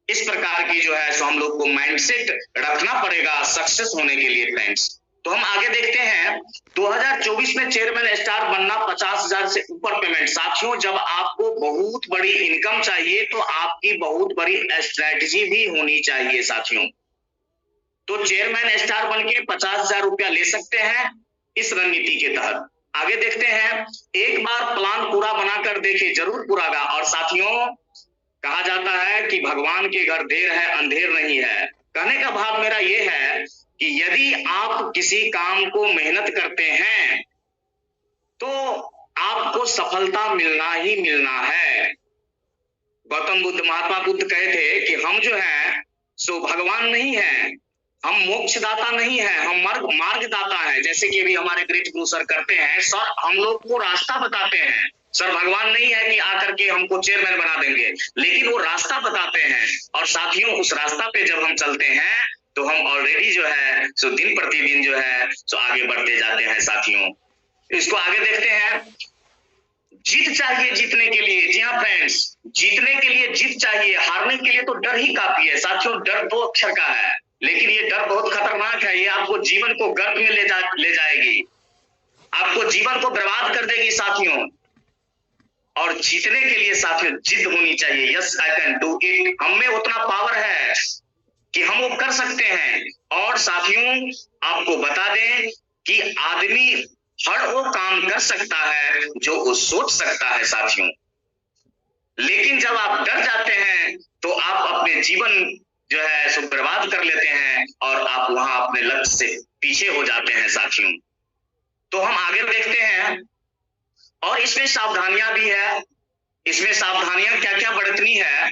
इस प्रकार की जो है सो हम लोग को माइंडसेट रखना पड़ेगा सक्सेस होने के लिए फ्रेंड्स। तो हम आगे देखते हैं 2024 में चेयरमैन स्टार बनना 50,000 से ऊपर पेमेंट। साथियों, जब आपको बहुत बड़ी इनकम चाहिए तो आपकी बहुत बड़ी स्ट्रेटजी भी होनी चाहिए साथियों। तो चेयरमैन स्टार बन के 50,000 रुपया ले सकते हैं इस रणनीति के तहत। आगे देखते हैं, एक बार प्लान पूरा बनाकर देखे जरूर पूरा होगा। और साथियों, कहा जाता है कि भगवान के घर देर है अंधेर नहीं है। कहने का भाव मेरा यह है कि यदि आप किसी काम को मेहनत करते हैं तो आपको सफलता मिलना ही मिलना है। गौतम बुद्ध, महात्मा बुद्ध कहे थे कि हम जो है सो भगवान नहीं है, हम मोक्षदाता नहीं है, हम मार्गदाता है। जैसे कि अभी हमारे ग्रेट गुरु सर करते हैं, सर हम लोग को रास्ता बताते हैं। सर भगवान नहीं है कि आकर के हमको चेयरमैन बना देंगे, लेकिन वो रास्ता बताते हैं। और साथियों, उस रास्ता पे जब हम चलते हैं तो हम ऑलरेडी जो है सो दिन प्रतिदिन जो है सो आगे बढ़ते जाते हैं साथियों। इसको आगे देखते हैं, जीत चाहिए जीतने के लिए। जी हाँ फ्रेंड्स, जीतने के लिए जीत चाहिए, हारने के लिए तो डर ही काफी है साथियों। डर 2 अक्षर का है, लेकिन ये डर बहुत खतरनाक है। ये आपको जीवन को गर्त में ले जाएगी, आपको जीवन को बर्बाद कर देगी साथियों। और जीतने के लिए साथियों जिद होनी चाहिए। Yes I can do it, हम में उतना पावर है कि हम वो कर सकते हैं। और साथियों, आपको बता दें कि आदमी हर वो काम कर सकता है जो वो सोच सकता है साथियों। लेकिन जब आप डर जाते हैं तो आप अपने जीवन जो है सो बर्बाद कर लेते हैं और आप वहां अपने लक्ष्य से पीछे हो जाते हैं साथियों। तो हम आगे देखते हैं, और इसमें सावधानियां भी है। इसमें सावधानियां क्या क्या बरतनी है?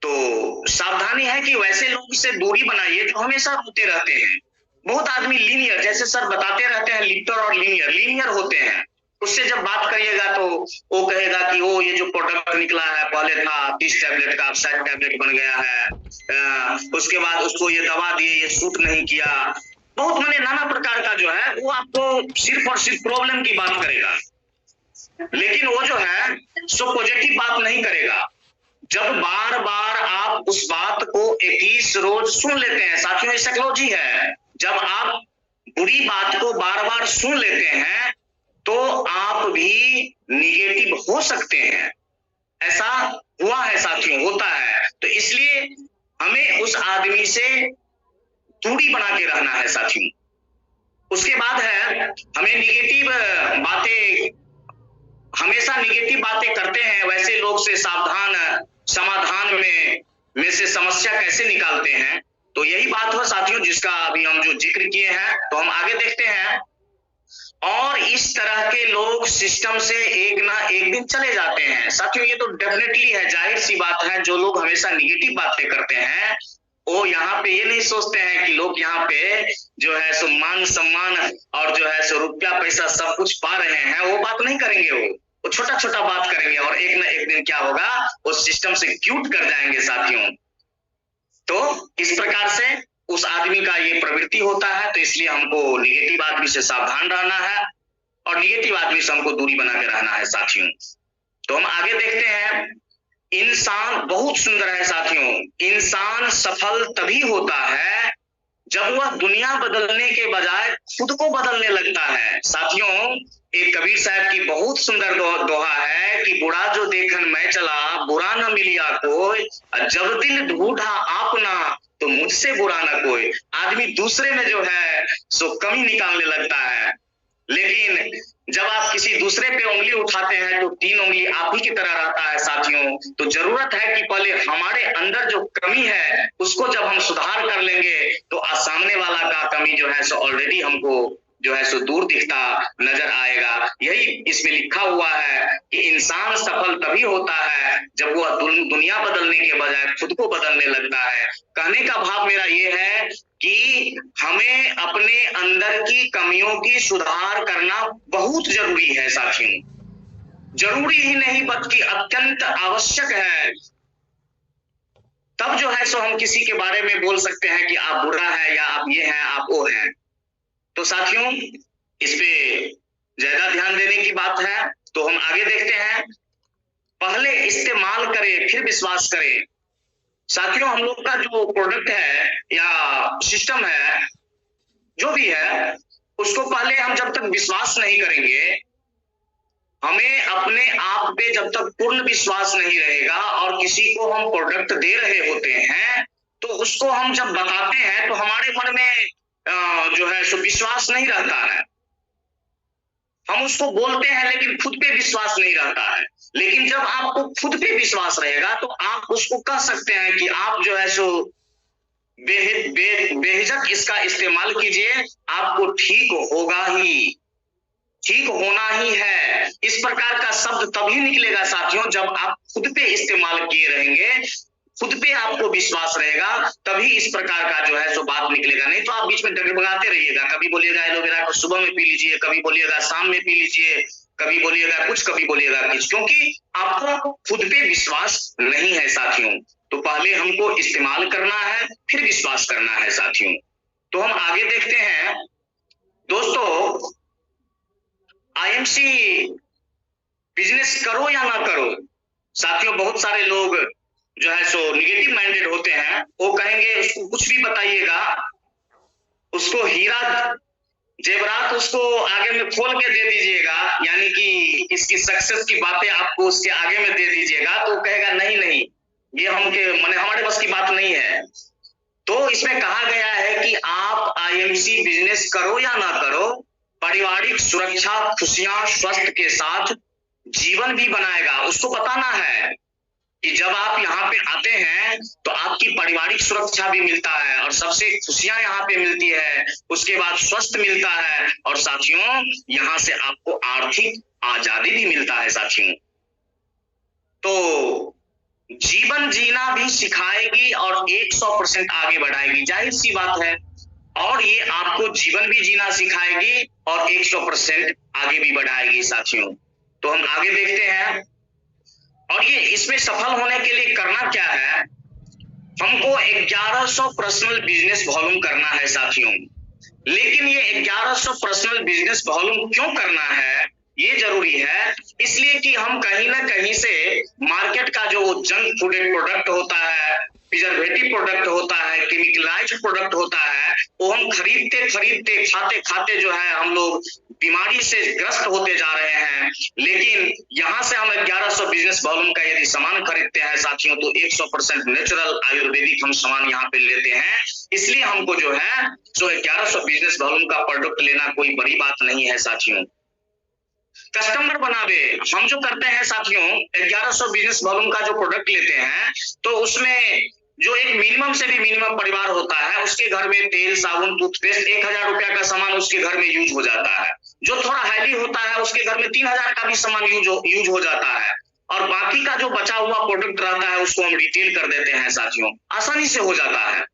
तो सावधानी है कि वैसे लोग से दूरी बनाइए जो हमेशा रोते रहते हैं। बहुत आदमी लीनियर, जैसे सर बताते रहते हैं, लिप्टर और लीनियर होते हैं। उससे जब बात करिएगा तो वो कहेगा कि वो ये जो प्रोडक्ट निकला है पहले था 30 टैबलेट का, अब 60 टैबलेट बन गया है। उसके बाद उसको ये दवा दिए, ये सूट नहीं किया। बहुत माने नाना प्रकार का जो है वो आपको सिर्फ और सिर्फ प्रॉब्लम की बात करेगा, लेकिन वो जो है सो पॉजिटिव बात नहीं करेगा। जब बार बार आप उस बात को 21 रोज सुन लेते हैं साथियों, साइकोलॉजी है। जब आप बुरी बात को बार बार सुन लेते हैं तो आप भी निगेटिव हो सकते हैं। ऐसा हुआ है साथियों, होता है। तो इसलिए हमें उस आदमी से दूरी बना के रहना है साथियों। उसके बाद है, हमें निगेटिव बातें, हमेशा निगेटिव बातें करते हैं वैसे लोग से सावधान। समाधान में से समस्या कैसे निकालते हैं? तो यही बात है साथियों जिसका अभी हम जो जिक्र किए हैं। तो हम आगे देखते हैं, और इस तरह के लोग सिस्टम से एक ना एक दिन चले जाते हैं साथियों। ये तो डेफिनेटली है, जाहिर सी बात है। जो लोग हमेशा निगेटिव बातें करते हैं वो यहाँ पे ये नहीं सोचते हैं कि लोग यहाँ पे जो है सो मान सम्मान और जो है सो रुपया पैसा सब कुछ पा रहे हैं। वो बात नहीं करेंगे, वो छोटा छोटा बात करेंगे और एक ना एक दिन क्या होगा, वो सिस्टम से क्यूट कर जाएंगे साथियों। तो इस प्रकार से उस आदमी का ये प्रवृत्ति होता है। तो इसलिए हमको निगेटिव आदमी से सावधान रहना है और निगेटिव आदमी से हमको दूरी बना के रहना है साथियों। तो हम आगे देखते हैं, इंसान बहुत सुंदर है साथियों। इंसान सफल तभी होता है जब वह दुनिया बदलने के बजाय खुद को बदलने लगता है साथियों। एक कबीर साहब की बहुत सुंदर दोहा है कि बुरा जो देखन मैं चला, बुरा न मिलिया कोई, जब दिल ढूंढा आपना तो मुझसे बुरा न कोई। आदमी दूसरे में जो है सो कमी निकालने लगता है, लेकिन जब आप किसी दूसरे पे उंगली उठाते हैं तो 3 उंगली आप ही की तरह रहता है साथियों। तो जरूरत है कि पहले हमारे अंदर जो कमी है उसको जब हम सुधार कर लेंगे तो सामने वाला का कमी जो है सो ऑलरेडी हमको जो है सो दूर दिखता नजर आएगा। यही इसमें लिखा हुआ है कि इंसान सफल तभी होता है जब वह दुनिया बदलने के बजाय खुद को बदलने लगता है। कहने का भाव मेरा ये है कि हमें अपने अंदर की कमियों की सुधार करना बहुत जरूरी है साथियों। जरूरी ही नहीं बल्कि अत्यंत आवश्यक है। तब जो है सो हम किसी के बारे में बोल सकते हैं कि आप बुरा है या आप ये हैं आप वो हैं। तो साथियों इस पे ज्यादा ध्यान देने की बात है। तो हम आगे देखते हैं, पहले इस्तेमाल करें फिर विश्वास करें। साथियों, हम लोग का जो प्रोडक्ट है या सिस्टम है, जो भी है, उसको पहले हम जब तक विश्वास नहीं करेंगे, हमें अपने आप पे जब तक पूर्ण विश्वास नहीं रहेगा और किसी को हम प्रोडक्ट दे रहे होते हैं, तो उसको हम जब बताते हैं तो हमारे मन में जो है सो विश्वास नहीं रहता है। हम उसको बोलते हैं लेकिन खुद पे विश्वास नहीं रहता है। लेकिन जब आपको खुद पे विश्वास रहेगा तो आप उसको कह सकते हैं कि आप जो है सो बेहिचक इसका इस्तेमाल कीजिए, आपको ठीक होगा ही, ठीक होना ही है। इस प्रकार का शब्द तभी निकलेगा साथियों जब आप खुद पे इस्तेमाल किए रहेंगे, खुद पे आपको विश्वास रहेगा, तभी इस प्रकार का जो है सो बात निकलेगा। नहीं तो आप बीच में डगमगाते रहिएगा, कभी बोलिएगा एलोवेरा को सुबह में पी लीजिए, कभी बोलिएगा शाम में पी लीजिए, कभी बोलिएगा कुछ, कभी बोलिएगा कुछ, क्योंकि आपको खुद पे विश्वास नहीं है साथियों। तो पहले हमको इस्तेमाल करना है, फिर विश्वास करना है साथियों। तो हम आगे देखते हैं दोस्तों, आईएमसी बिजनेस करो या ना करो, साथियों बहुत सारे लोग जो है सो निगेटिव माइंडेड होते हैं। वो कहेंगे उसको कुछ भी बताइएगा, उसको हीरा जेवरात उसको आगे में खोल के दे दीजिएगा, यानी कि इसकी सक्सेस की बातें आपको उसके आगे में दे दीजिएगा, तो कहेगा नहीं नहीं, ये मैंने हमारे बस की बात नहीं है। तो इसमें कहा गया है कि आप आईएमसी बिजनेस करो या ना करो, पारिवारिक सुरक्षा, खुशियां, स्वास्थ्य के साथ जीवन भी बनाएगा। उसको बताना है कि जब आप यहाँ पे आते हैं तो आपकी पारिवारिक सुरक्षा भी मिलता है और सबसे खुशियां यहाँ पे मिलती है, उसके बाद स्वस्थ मिलता है और साथियों यहाँ से आपको आर्थिक आजादी भी मिलता है साथियों। तो जीवन जीना भी सिखाएगी और 100% आगे बढ़ाएगी, जाहिर सी बात है। और ये आपको जीवन भी जीना सिखाएगी और 100% आगे भी बढ़ाएगी साथियों। तो हम आगे देखते हैं, और ये इसमें सफल होने के लिए करना क्या है, हमको 1100 पर्सनल बिजनेस वॉल्यूम करना है साथियों। लेकिन ये 1100 पर्सनल बिजनेस वॉल्यूम क्यों करना है, ये जरूरी है, इसलिए कि हम कहीं ना कहीं से मार्केट का जो जंक फूड प्रोडक्ट होता है, प्रिजर्वेटिव प्रोडक्ट होता है, केमिकलाइज्ड प्रोडक्ट होता है, वो हम खरीदते खरीदते खाते खाते जो है हम लोग बीमारी से ग्रस्त होते जा रहे हैं। लेकिन यहाँ से हम 1100 बिजनेस वॉल्यूम का यदि सामान खरीदते हैं साथियों, तो 100% नेचुरल आयुर्वेदिक हम सामान यहाँ पे लेते हैं। इसलिए हमको जो है जो 1100 बिजनेस वॉल्यूम का प्रोडक्ट लेना कोई बड़ी बात नहीं है साथियों। कस्टमर बनावे हम जो करते हैं साथियों, 1100 बिजनेस वॉल्यूम का जो प्रोडक्ट लेते हैं, तो उसमें जो एक मिनिमम से भी मिनिमम परिवार होता है, उसके घर में तेल, साबुन, टूथपेस्ट 1000 रुपया का सामान उसके घर में यूज हो जाता है। जो थोड़ा हैवी होता है उसके घर में 3000 का भी सामान यूज हो जाता है, और बाकी का जो बचा हुआ प्रोडक्ट रहता है उसको हम रिटेल कर देते हैं साथियों, आसानी से हो जाता है।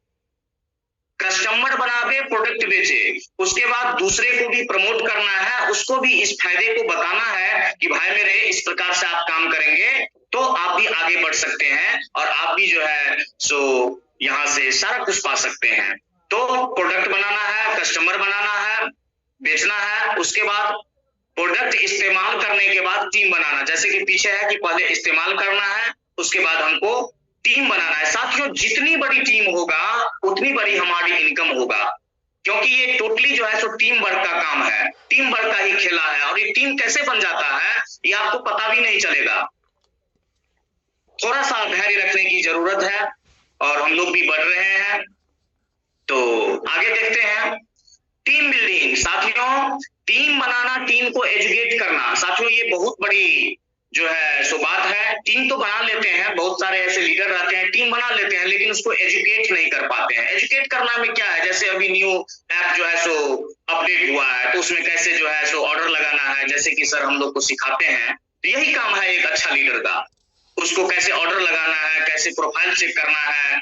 कस्टमर बनावे, प्रोडक्ट बेचे, उसके बाद दूसरे को भी प्रमोट करना है, उसको भी इस फायदे को बताना है कि भाई मेरे इस प्रकार से आप काम करेंगे तो आप भी आगे बढ़ सकते हैं और आप भी जो है सो यहाँ से सारा कुछ पा सकते हैं। तो प्रोडक्ट बनाना है, कस्टमर बनाना है, बेचना है, उसके बाद प्रोडक्ट इस्तेमाल करने के बाद टीम बनाना, जैसे कि पीछे है कि पहले इस्तेमाल करना है, उसके बाद हमको टीम बनाना है। साथियों जितनी बड़ी टीम होगा उतनी बड़ी हमारी इनकम होगा, क्योंकि ये टोटली जो है सो टीम वर्क का काम है, टीम वर्क का ही खेला है। और ये टीम कैसे बन जाता है ये आपको पता भी नहीं चलेगा। थोड़ा सा धैर्य रखने की जरूरत है और हम लोग भी बढ़ रहे हैं। तो आगे देखते हैं, टीम बिल्डिंग। साथियों टीम बनाना, टीम को एजुकेट करना, साथियों ये बहुत बड़ी जो है सो बात है। टीम तो बना लेते हैं, बहुत सारे ऐसे लीडर रहते हैं, टीम बना लेते हैं, लेकिन उसको एजुकेट नहीं कर पाते हैं। एजुकेट करना में क्या है, जैसे अभी न्यू ऐप जो है सो अपडेट हुआ है, तो उसमें कैसे जो है सो ऑर्डर लगाना है, जैसे कि सर हम लोग को सिखाते हैं। तो यही काम है एक अच्छा लीडर का, उसको कैसे ऑर्डर लगाना है, कैसे प्रोफाइल चेक करना है,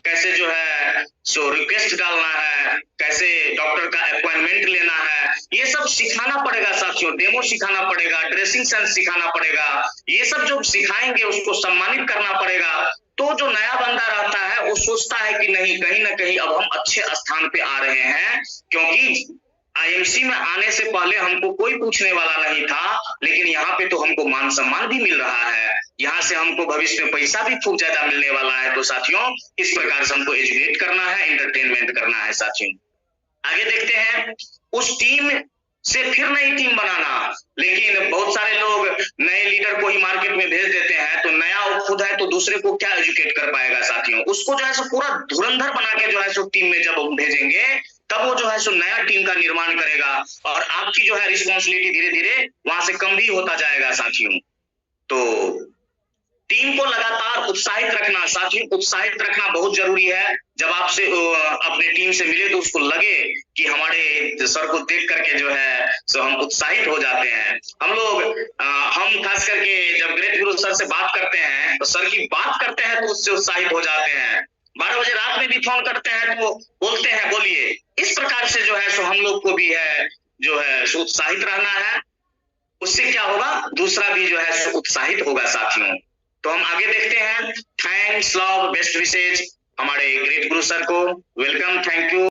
कैसे जो है सो रिक्वेस्ट डालना है, कैसे डॉक्टर का अपॉइंटमेंट लेना है, ये सब सिखाना पड़ेगा साथियों। डेमो सिखाना पड़ेगा, ड्रेसिंग सेंस सिखाना पड़ेगा, ये सब जो सिखाएंगे उसको सम्मानित करना पड़ेगा। तो जो नया बंदा रहता है वो सोचता है कि नहीं, कहीं ना कहीं अब हम अच्छे स्थान पे आ रहे हैं, क्योंकि आईएमसी में आने से पहले हमको कोई पूछने वाला नहीं था, लेकिन यहाँ पे तो हमको मान सम्मान भी मिल रहा है, यहाँ से हमको भविष्य में पैसा भी खूब ज्यादा मिलने वाला है। तो साथियों, इस प्रकार से हमको एजुकेट करना है, एंटरटेनमेंट करना है। साथियों आगे देखते हैं, उस टीम से फिर नई टीम बनाना। लेकिन बहुत सारे लोग नए लीडर को ही मार्केट में भेज देते हैं, तो नया वो खुद है तो दूसरे को क्या एजुकेट कर पाएगा। साथियों उसको जो है सो पूरा धुरंधर बना के जो है सो टीम में जब भेजेंगे, तब वो जो है सो नया टीम का निर्माण करेगा, और आपकी जो है रिस्पॉन्सिबिलिटी धीरे धीरे वहां से कम भी होता जाएगा। साथियों तो टीम को लगातार उत्साहित रखना, साथियों उत्साहित रखना बहुत जरूरी है। जब आपसे अपने टीम से मिले तो उसको लगे कि हमारे सर को देख करके जो है सो हम उत्साहित हो जाते हैं। हम खास करके जब ग्रेट गुरु सर से बात करते हैं तो सर की बात करते हैं तो उससे उत्साहित हो जाते हैं। 12 बजे रात में भी फोन करते हैं तो बोलते हैं बोलिए। इस प्रकार से जो है सो हम लोग को भी है जो है सो उत्साहित रहना है। उससे क्या होगा, दूसरा भी जो है सो उत्साहित होगा। साथियों तो हम आगे देखते हैं। थैंक्स, लव, बेस्ट विशेज हमारे ग्रेट गुरु सर को। Welcome, thank you.